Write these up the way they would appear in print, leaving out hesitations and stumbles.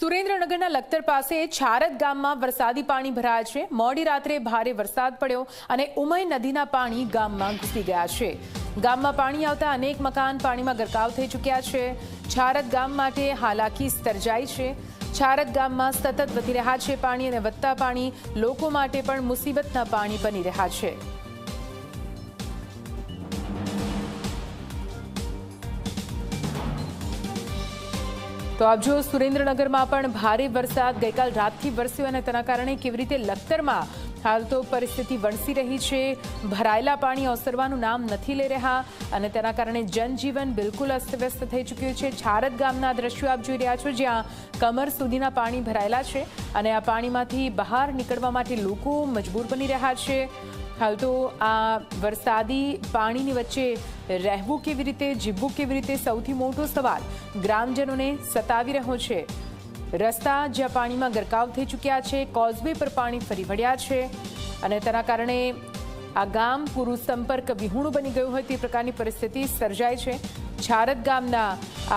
સુરેન્દ્રનગરના લખતર પાસે છારદ ગામમાં વરસાદી પાણી ભરાયા છે। મોડી રાત્રે ભારે વરસાદ પડ્યો અને ઉમય નદીના પાણી ગામમાં ઘૂસી ગયા છે। ગામમાં પાણી આવતા અનેક મકાન પાણીમાં ગરકાવ થઈ ચૂક્યા છે। છારદ ગામ માટે હાલાકી સર્જાઈ છે। છારદ ગામમાં સતત વધી રહ્યા છે પાણી અને વધતા પાણી લોકો માટે પણ મુસીબતના પાણી બની રહ્યા છે। તો આપ જો સુરેન્દ્રનગરમાં પણ ભારે વરસાદ ગઈકાલ રાતથી વરસ્યો અને તેના કારણે કેવી રીતે લખતરમાં હાલ તો પરિસ્થિતિ વણસી રહી છે। ભરાયેલા પાણી ઓસરવાનું નામ નથી લઈ રહ્યા અને તેના કારણે જનજીવન બિલકુલ અસ્તવ્યસ્ત થઈ ચૂક્યું છે। છારદ ગામના દ્રશ્યો આપ જોઈ રહ્યા છો, જ્યાં કમર સુધીના પાણી ભરાયેલા છે અને આ પાણીમાંથી બહાર નીકળવા માટે લોકો મજબૂર બની રહ્યા છે। હાલ તો આ વરસાદી પાણીની વચ્ચે રહેવું કેવી રીતે, જીવવું કેવી રીતે, સૌથી મોટો સવાલ ગ્રામજનોને સતાવી રહ્યો છે। રસ્તા જ્યાં પાણીમાં ગરકાવ થઈ ચૂક્યા છે, કોઝવે પર પાણી ફરી વળ્યા છે અને તેના કારણે આ ગામ પૂરું સંપર્ક વિહોણું બની ગયું હોય તે પ્રકારની પરિસ્થિતિ સર્જાય છે। છારદ ગામના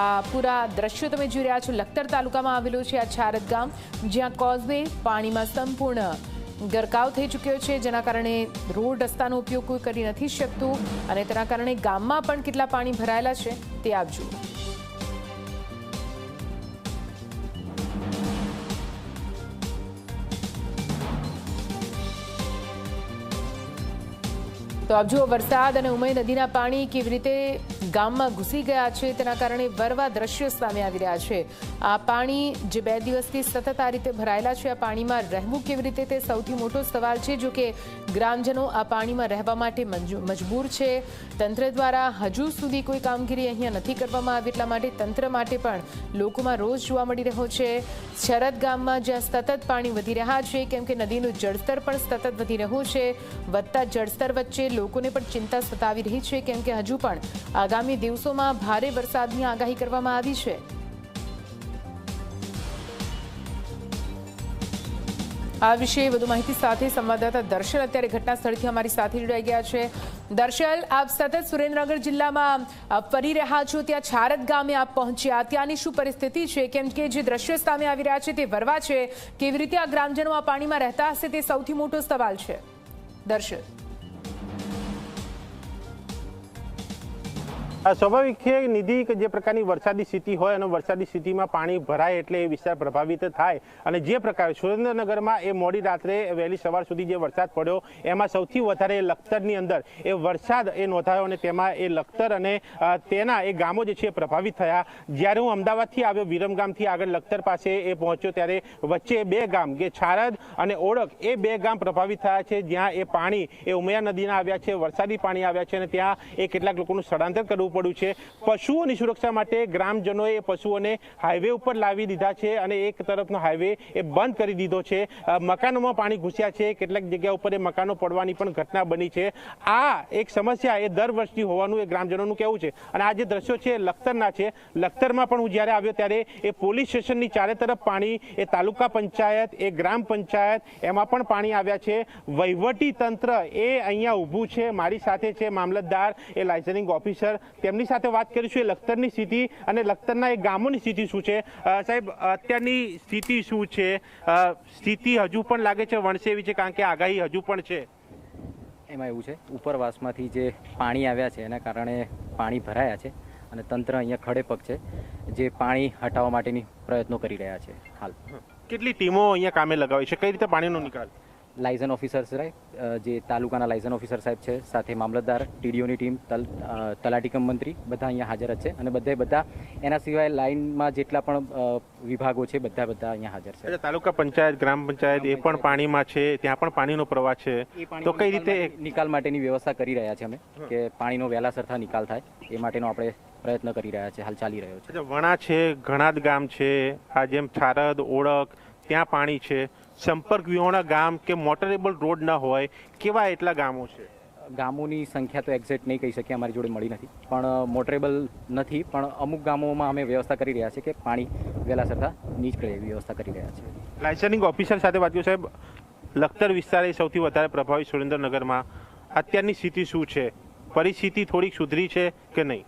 આ પૂરા દ્રશ્યો તમે જોઈ રહ્યા છો। લખતર તાલુકામાં આવેલું છે આ છારદ ગામ, જ્યાં કોઝવે પાણીમાં સંપૂર્ણ ગરકાવ થઈ ચૂક્યો છે, જેના કારણે રોડ રસ્તાનો ઉપયોગ કોઈ કરી નથી શકતું અને તેના કારણે ગામમાં પણ કેટલા પાણી ભરાયેલા છે તે આપ જુઓ। તો આપ જુઓ વરસાદ અને ઉમય નદીના પાણી કેવી રીતે ગામમાં ઘૂસી ગયા છે, તેના કારણે વરવા દ્રશ્યો સામે આવી રહ્યા છે। આ પાણી જે 2 દિવસથી સતત આ રીતે ભરાયેલા છે, આ પાણીમાં રહેવું કેવી રીતે તે સૌથી મોટો સવાલ છે। જો કે ગ્રામજનો આ પાણીમાં રહેવા માટે મજબૂર છે। તંત્ર દ્વારા હજુ સુધી કોઈ કામગીરી અહીંયા નથી કરવામાં આવી, એટલા માટે તંત્ર માટે પણ લોકોમાં રોષ જોવા મળી રહ્યો છે। છારદ ગામમાં જ્યાં સતત પાણી વધી રહ્યા છે, કેમ કે નદીનું જળસ્તર પણ સતત વધી રહ્યું છે। વધતા જળસ્તર વચ્ચે લોકોને પણ ચિંતા સતાવી રહી છે, કેમ કે હજુ પણ આગામી દિવસોમાં ભારે વરસાદની આગાહી કરવામાં આવી છે। આ વિશે વધુ માહિતી સાથે સંવાદદાતા દર્શલ અત્યારે ઘટના સ્થળથી અમારી સાથે જોડાઈ ગયા છે। દર્શલ, આપ સતત સુરેન્દ્રનગર જિલ્લામાં ફરી રહ્યા છો, ત્યાં છારદ ગામે આપ પહોંચ્યા, ત્યાંની શું પરિસ્થિતિ છે? કેમ કે જે દ્રશ્યો સામે આવી રહ્યા છે તે વરવા છે, કેવી રીતે આ ગ્રામજનો આ પાણીમાં રહેતા હશે તે સૌથી મોટો સવાલ છે। દર્શલ, સ્વાભાવિક છે નિધિ કે જે પ્રકારની વરસાદી સ્થિતિ હોય અને વરસાદી સ્થિતિમાં પાણી ભરાય એટલે એ વિસ્તાર પ્રભાવિત થાય અને જે પ્રકારે સુરેન્દ્રનગરમાં એ મોડી રાત્રે વહેલી સવાર સુધી જે વરસાદ પડ્યો એમાં સૌથી વધારે લખતરની અંદર એ વરસાદ એ નોંધાયો અને તેમાં એ લખતર અને તેના એ ગામો જે છે પ્રભાવિત થયા। જ્યારે હું અમદાવાદથી આવ્યો, વિરમગામથી આગળ લખતર પાસે એ પહોંચ્યો, ત્યારે વચ્ચે 2 ગામ કે છારદ અને ઓળખ એ 2 ગામ પ્રભાવિત થયા છે, જ્યાં એ પાણી એ ઉમયા નદીના આવ્યા છે, વરસાદી પાણી આવ્યા છે અને ત્યાં એ કેટલાક લોકોનું સ્થળાંતર કરવું પડ્યું છે। પશુઓની સુરક્ષા માટે ગ્રામજનોએ પશુઓને હાઈવે ઉપર લાવી દીધા છે અને એક તરફનો હાઈવે એ બંધ કરી દીધો છે। મકાનોમાં પાણી ઘૂસ્યા છે, કેટલાક જગ્યા ઉપર એ મકાનો પડવાની પણ ઘટના બની છે। આ એક સમસ્યા એ દર વર્ષની હોવાનું એ ગ્રામજનોનું કહેવું છે અને આ જે દ્રશ્યો છે લખતરના છે। લખતરમાં પણ હું જ્યારે આવ્યો ત્યારે એ પોલીસ સ્ટેશનની ચારે તરફ પાણી, એ તાલુકા પંચાયત, એ ગ્રામ પંચાયત, એમાં પણ પાણી આવ્યા છે। વહીવટી તંત્ર એ અહીંયા ઊભું છે, મારી સાથે છે મામલતદાર, એ લાયસન્સિંગ ઓફિસર, તેમની સાથે વાત કરીશું એ લખતરની સ્થિતિ અને લખતરના એ ગામોની સ્થિતિ શું છે। સાહેબ, અત્યારની સ્થિતિ શું છે? સ્થિતિ હજુ પણ લાગે છે વણસે એવી છે, કારણ કે આગાહી હજુ પણ છે? એમાં એવું છે, ઉપરવાસમાંથી જે પાણી આવ્યા છે એના કારણે પાણી ભરાયા છે અને તંત્ર અહીંયા ખડે પગ છે, જે પાણી હટાવવા માટેની પ્રયત્નો કરી રહ્યા છે। હાલ કેટલી ટીમો અહીંયા કામે લગાવી છે? કઈ રીતે પાણીનો નિકાલ? લાયઝન ઓફિસર સાહેબ, જે તાલુકાના લાયઝન ઓફિસર સાહેબ છે, સાથે મામલતદાર, ટીડીઓની ટીમ, તલાટી કમ મંત્રી, બધા અહીંયા હાજર જ છે અને બધા એના સિવાય લાઇનમાં જેટલા પણ વિભાગો છે બધા અહીંયા હાજર છે। તાલુકા પંચાયત, ગ્રામ પંચાયત એ પણ પાણીમાં છે, ત્યાં પણ પાણીનો પ્રવાહ છે, તો કઈ રીતે નિકાલ માટેની વ્યવસ્થા કરી રહ્યા છે અમે, કે પાણીનો વહેલાસરથી નિકાલ થાય એ માટેનો આપણે પ્રયત્ન કરી રહ્યા છે, હાલ ચાલી રહ્યો છે। વણા છે, ઘણાદ ગામ છે, આ જેમ છારદ, ઓળખ, ત્યાં પાણી છે, સંપર્ક વિહોણા ગામ કે મોટરેબલ રોડ ન હોય કેવા એટલા ગામો છે? ગામોની સંખ્યા તો એક્ઝેક્ટ નહીં કહી શકીએ, અમારી જોડે મળી નથી, પણ મોટરેબલ નથી, પણ અમુક ગામોમાં અમે વ્યવસ્થા કરી રહ્યા છીએ કે પાણી વહેલાસરથી નીકળે એવી વ્યવસ્થા કરી રહ્યા છીએ। લાયસન્સિંગ ઓફિસર સાથે વાત કરીએ સાહેબ, લખતર વિસ્તાર એ સૌથી વધારે પ્રભાવિત સુરેન્દ્રનગરમાં, અત્યારની સ્થિતિ શું છે? પરિસ્થિતિ થોડીક સુધરી છે કે નહીં?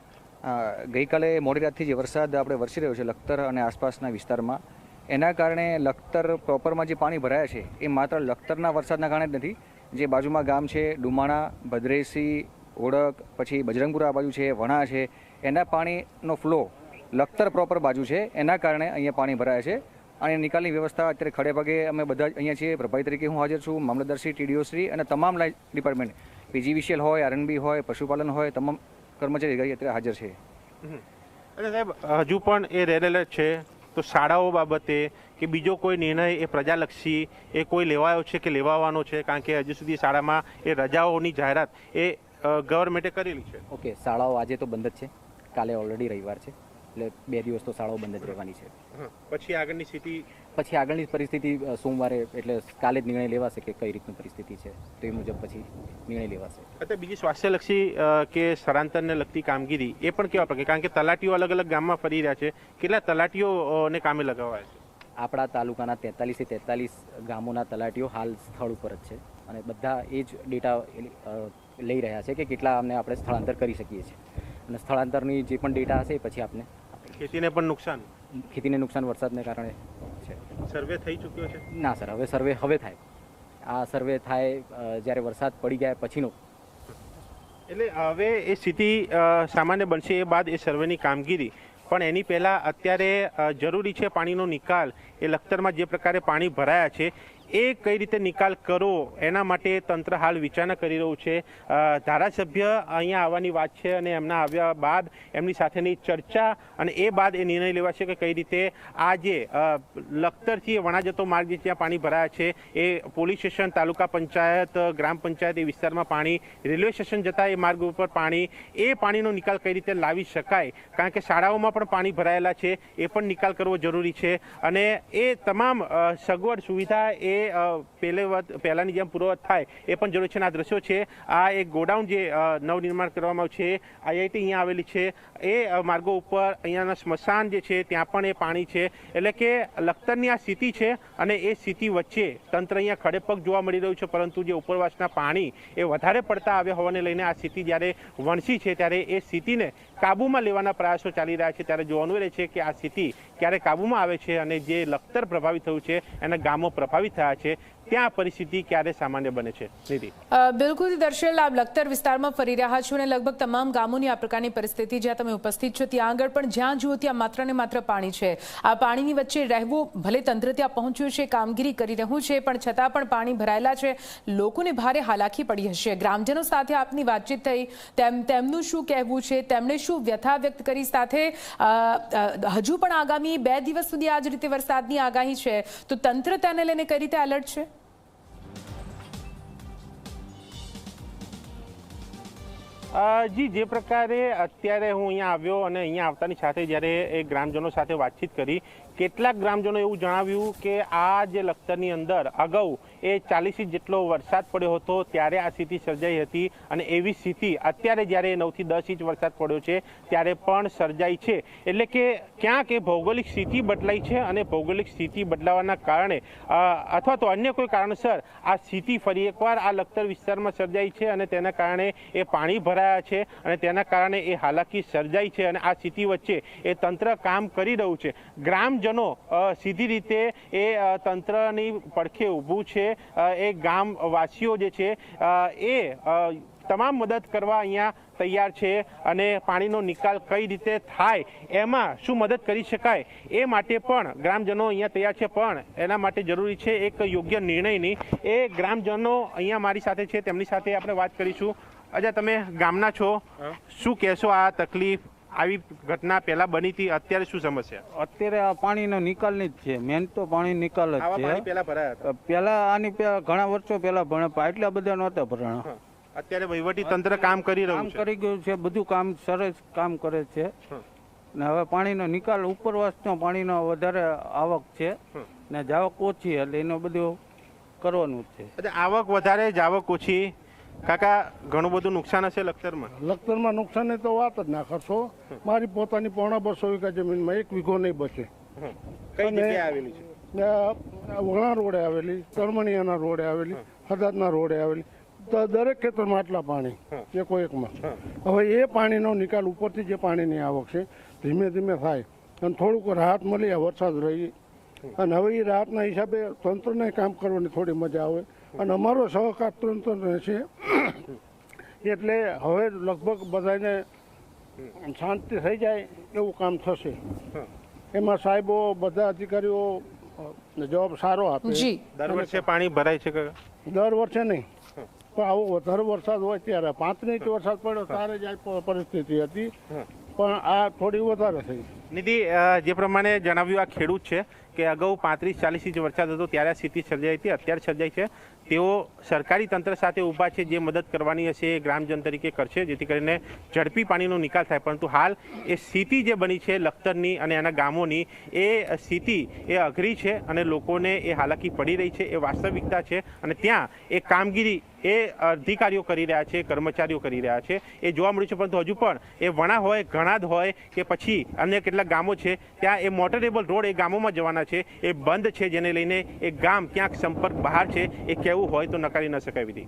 ગઈકાલે મોડી રાતથી જે વરસાદ આપણે વરસી રહ્યો છે લખતર અને આસપાસના વિસ્તારમાં, એના કારણે લખતર પ્રોપરમાં જે પાણી ભરાયા છે એ માત્ર લખતરના વરસાદના કારણે જ નથી, જે બાજુમાં ગામ છે ડુમાણા, ભદ્રેસી, ઓળક, પછી બજરંગપુરા બાજુ છે, વણા છે, એના પાણીનો ફ્લો લખતર પ્રોપર બાજુ છે, એના કારણે અહીંયા પાણી ભરાય છે. અને નિકાલની વ્યવસ્થા અત્યારે ખડે પગે અમે બધા અહીંયા છીએ. પ્રભારી તરીકે હું હાજર છું, મામલતદારશ્રી, ટીડીઓશ્રી અને તમામ લાઇન ડિપાર્ટમેન્ટ, પીજીવીસીએલ હોય, આરએનબી હોય, પશુપાલન હોય, તમામ કર્મચારી અત્યારે હાજર છે. અને સાહેબ હજુ પણ એ રેડ એલર્ટ છે, તો શાળાઓ બાબતે કે બીજો કોઈ નિર્ણય એ પ્રજાલક્ષી એ કોઈ લેવાયો છે કે લેવાવાનો છે? કારણ કે હજુ સુધી શાળામાં એ રજાઓની જાહેરાત એ ગવર્મેન્ટે કરેલી છે. ઓકે, શાળાઓ આજે તો બંધ જ છે, કાલે ઓલરેડી રવિવાર છે, એટલે 2 દિવસ તો શાળાઓ બંધ જ રહેવાની છે. પછી આગળની સ્થિતિ, પછી આગળની પરિસ્થિતિ સોમવારે એટલે કાલે જ નિર્ણય લેવાશે કે કઈ રીતની પરિસ્થિતિ છે, તો એ મુજબ પછી નિર્ણય લેવાશે. અત્યારે બીજી સ્વાસ્થ્યલક્ષી કે સ્થળાંતરને લગતી કામગીરી એ પણ કેવા પ્રકારે? કારણ કે તલાટીઓ અલગ અલગ ગામમાં ફરી રહ્યા છે, કેટલા તલાટીઓને કામે લગાવાયા છે? આપણા તાલુકાના 43 ગામોના તલાટીઓ હાલ સ્થળ ઉપર જ છે અને બધા એ જ ડેટા લઈ રહ્યા છે કે કેટલા અમને આપણે સ્થળાંતર કરી શકીએ છીએ. અને સ્થળાંતરની જે પણ ડેટા હશે પછી આપને. ખેતીને પણ નુકસાન? ખેતીને નુકસાન વરસાદને કારણે છે. સર્વે થઈ ચૂક્યો છે? ના સર, હવે સર્વે થાય. આ સર્વે થાય જ્યારે વરસાદ પડી ગયા પછીનો. એટલે હવે એ સ્થિતિ સામાન્ય બનશે એ બાદ એ સર્વેની કામગીરી. પણ એની પહેલાં અત્યારે જરૂરી છે પાણીનો નિકાલ. એ લખતરમાં જે પ્રકારે પાણી ભરાયા છે એ કઈ રીતે નિકાલ કરો એના માટે તંત્ર હાલ વિચારણા કરી રહ્યું છે. ધારાસભ્ય અહીંયા આવવાની વાત છે અને એમના આવ્યા બાદ એમની સાથેની ચર્ચા અને એ બાદ એ નિર્ણય લેવાશે કે કઈ રીતે આ જે લખતરથી વણા જતો માર્ગ જે ત્યાં પાણી ભરાયા છે એ પોલીસ સ્ટેશન, તાલુકા પંચાયત, ગ્રામ પંચાયત એ વિસ્તારમાં પાણી, રેલવે સ્ટેશન જતા એ માર્ગ ઉપર પાણી, એ પાણીનો નિકાલ કઈ રીતે લાવી શકાય. કારણ કે શાળાઓમાં પણ પાણી ભરાયેલા છે, એ પણ નિકાલ કરવો જરૂરી છે. અને એ તમામ સગવડ સુવિધા એ પહેલાની જેમ પૂર્વવત થાય એ પણ જરૂર છે. આ દ્રશ્યો છે, આ એક ગોડાઉન જે નવનિર્માણ કરવામાં આવ્યું છે, આઈઆઈટી અહીંયા આવેલી છે, એ માર્ગો ઉપર અહીંયાના સ્મશાન જે છે ત્યાં પણ એ પાણી છે. એટલે કે લખતરની આ સ્થિતિ છે અને એ સ્થિતિ વચ્ચે તંત્ર અહીંયા ખડેપગ જોવા મળી રહ્યું છે. પરંતુ જે ઉપરવાસના પાણી એ વધારે પડતા આવ્યા હોવાને લઈને આ સ્થિતિ જ્યારે વણસી છે ત્યારે એ સ્થિતિને કાબૂમાં લેવાના પ્રયાસો ચાલી રહ્યા છે. ત્યારે જોવાનું રહે છે કે આ સ્થિતિ ક્યારે કાબૂમાં આવે છે અને જે લખતર પ્રભાવિત થયું છે એના ગામો પ્રભાવિત થયા છે ત્યાં પરિસ્થિતિ ક્યારે સામાન્ય બને છે. નિધિ, બિલકુલ દર્શલ, આપ લખતર વિસ્તારમાં ફરી રહ્યા છો અને લગભગ તમામ ગામોની આ પ્રકારની પરિસ્થિતિ જ્યાં તમે ઉપસ્થિત છો ત્યાં આગળ પણ જ્યાં જુઓ ત્યાં માત્ર ને માત્ર પાણી છે. આ પાણીની વચ્ચે રહેવું, ભલે તંત્ર ત્યાં પહોંચ્યું છે, કામગીરી કરી રહ્યું છે, પણ છતાં પણ પાણી ભરાયેલા છે, લોકોને ભારે હાલાકી પડી હશે. ગ્રામજનો સાથે આપની વાતચીત થઈ, તેમનું શું કહેવું છે, તેમણે શું વ્યથા વ્યક્ત કરી? સાથે હજુ પણ આગામી 2 દિવસ સુધી આ જ રીતે વરસાદની આગાહી છે, તો તંત્ર તેને લઈને કઈ રીતે એલર્ટ છે? જી, જે પ્રકારે અત્યારે હું અહીંયા આવ્યો અને અહીંયા આવતાની સાથે જ્યારે એ ગ્રામજનો સાથે વાતચીત કરી, કેટલાક ગ્રામજનો એવું જણાવ્યું કે આ જે લખતરની અંદર અગાઉ એ 40 ઇંચ જેટલો વરસાદ પડ્યો હતો ત્યારે આ સ્થિતિ સર્જાઈ હતી અને એવી સ્થિતિ અત્યારે જ્યારે 9 થી 10 ઇંચ વરસાદ પડ્યો છે ત્યારે પણ સર્જાઈ છે. એટલે કે ક્યાંક એ ભૌગોલિક સ્થિતિ બદલાઈ છે અને ભૌગોલિક સ્થિતિ બદલાવાના કારણે અથવા તો અન્ય કોઈ કારણસર આ સ્થિતિ ફરી એકવાર આ લખતર વિસ્તારમાં સર્જાઈ છે અને તેના કારણે એ પાણી ભરાયા છે અને તેના કારણે એ હાલાકી સર્જાઈ છે. અને આ સ્થિતિ વચ્ચે એ તંત્ર કામ કરી રહ્યું છે. ગ્રામજનો સીધી રીતે એ તંત્રની પડખે ઊભું છે. એ ગામવાસીઓ જે છે એ તમામ મદદ કરવા અહીંયા તૈયાર છે અને પાણીનો નિકાલ કઈ રીતે થાય, એમાં શું મદદ કરી શકાય એ માટે પણ ગ્રામજનો અહીંયા તૈયાર છે. પણ એના માટે જરૂરી છે એક યોગ્ય નિર્ણયની. એ ગ્રામજનો અહીંયા મારી સાથે છે, તેમની સાથે આપણે વાત કરીશું. અચ્છા, તમે ગામના છો, શું કહેશો? આ તકલીફ, આવી ઘટના પહેલા બની હતી, અત્યારે શું સમસ્યા? અત્યારે આ પાણીનો નિકાલની જ છે, મેન તો પાણી નિકાલ જ છે. પહેલા ભરાયા હતા? પહેલા આની ઘણા વર્ષો પહેલા ભણ્યા, એટલા બધા નહોતા ભરાણા. અત્યારે વહીવટી તંત્ર કામ કરી રહ્યું છે, કરી ગયું છે, બધું કામ સરસ કામ કરે છે. ને હવે પાણીનો નિકાલ, ઉપરવાસનો પાણીનો વધારે આવક છે ને જાવક ઓછી, એટલે એનું બધું કરવાનું જ છે. આવક વધારે, જાવક ઓછી. કાકા, ઘણું બધું નુકસાન હશે લખતરમાં? લખતરમાં નુકસાનની તો વાત જ ના કરશો. મારી પોતાની 250 વીઘા જમીનમાં 1 વીઘો નહીં બચે. કઈ જગ્યાએ આવેલી છે? વણા રોડે આવેલી, તરમણીયાના રોડે આવેલી, હદાદના રોડે આવેલી. દરેક ખેતરમાં આટલા પાણી એકો એકમાં. હવે એ પાણીનો નિકાલ, ઉપરથી જે પાણીની આવક છે ધીમે ધીમે થાય અને થોડુંક રાહત મળી, વરસાદ રહી અને હવે એ રાહતના હિસાબે તંત્રને કામ કરવાની થોડી મજા આવે અને અમારો સહકાર તંત્રને છે એટલે હવે લગભગ બધાને શાંતિ થઈ જાય એવું કામ થશે. એમાં સાહેબો બધા અધિકારીઓ જવાબ સારો આપે. દર વર્ષે પાણી ભરાય છે કે? દર વર્ષે નહીં, પણ આવો વધારે વરસાદ હોય ત્યારે 5 ઇંચ વરસાદ પડ્યો ત્યારે જ આ પરિસ્થિતિ હતી, પણ આ થોડી વધારે થઈ. નિધિ, જે પ્રમાણે જણાવ્યું આ ખેડૂત છે કે અગાઉ 35-40 ઇંચ વરસાદ હતો ત્યારે આ સ્થિતિ સર્જાઈ હતી, અત્યારે સર્જાઈ છે. તેઓ સરકારી તંત્ર સાથે ઊભા છે, જે મદદ કરવાની હશે એ ગ્રામજન તરીકે કરશે જેથી કરીને ઝડપી પાણીનો નિકાલ થાય. પરંતુ હાલ એ સ્થિતિ જે બની છે લખતરની અને એના ગામોની, એ સ્થિતિ એ અઘરી છે અને લોકોને એ હાલાકી પડી રહી છે, એ વાસ્તવિકતા છે. અને ત્યાં એ કામગીરી એ અધિકારીઓ કરી રહ્યા છે, કર્મચારીઓ કરી રહ્યા છે, એ જોવા મળ્યું છે. પરંતુ હજુ પણ એ વણા હોય, ઘણાદ હોય કે પછી અન્ય કેટલાક ગામો છે, ત્યાં એ મોટરેબલ રોડ એ ગામોમાં જવાના છે, એ બંધ છે, જેને લઈને એ ગામ ક્યાંક સંપર્ક બહાર છે એ કહેવું હોય તો નકારી ન શકાય. વિધિ.